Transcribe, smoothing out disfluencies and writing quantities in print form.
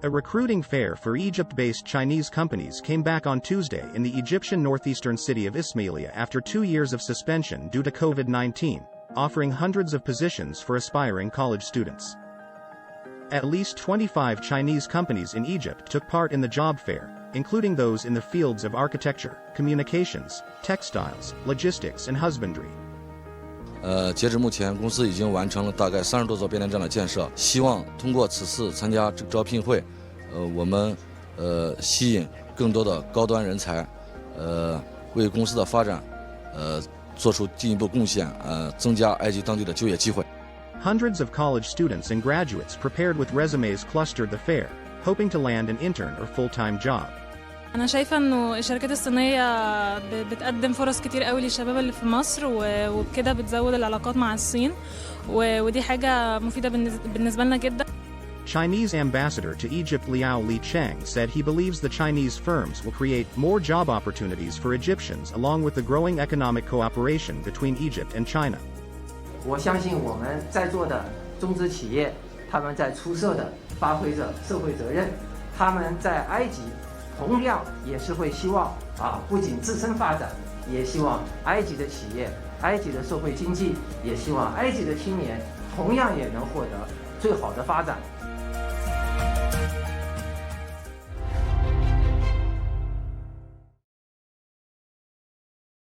A recruiting fair for Egypt-based Chinese companies came back on Tuesday in the Egyptian northeastern city of Ismailia after 2 years of suspension due to COVID-19, offering hundreds of positions for aspiring college students. At least 25 Chinese companies in Egypt took part in the job fair, including those in the fields of architecture, communications, textiles, logistics, and husbandry. 截至目前，公司已经完成了大概30多座变电站的建设，希望通过此次参加这个招聘会，我们吸引更多的高端人才，为公司的发展做出进一步贡献，增加埃及当地的就业机会。Hundreds of college students and graduates prepared with resumes clustered the fair, hoping to land an intern or full-time job. أنا شايفة إنه الشركات الصينية بتقدم فرص كتير قوي للشباب اللي في مصر وبكده بتزود العلاقات مع الصين ودي حاجة مفيدة بالنسبة لنا جدا. Chinese ambassador to Egypt Liao Licheng said he believes the Chinese firms will create more job opportunities for Egyptians along with the growing economic cooperation between Egypt and China. 我相信我们在座的中资企业，他们在出色地发挥着社会责任，他们在埃及同样也是会希望不仅自身发展，也希望埃及的企业、埃及的社会经济，也希望埃及的青年同样也能获得最好的发展。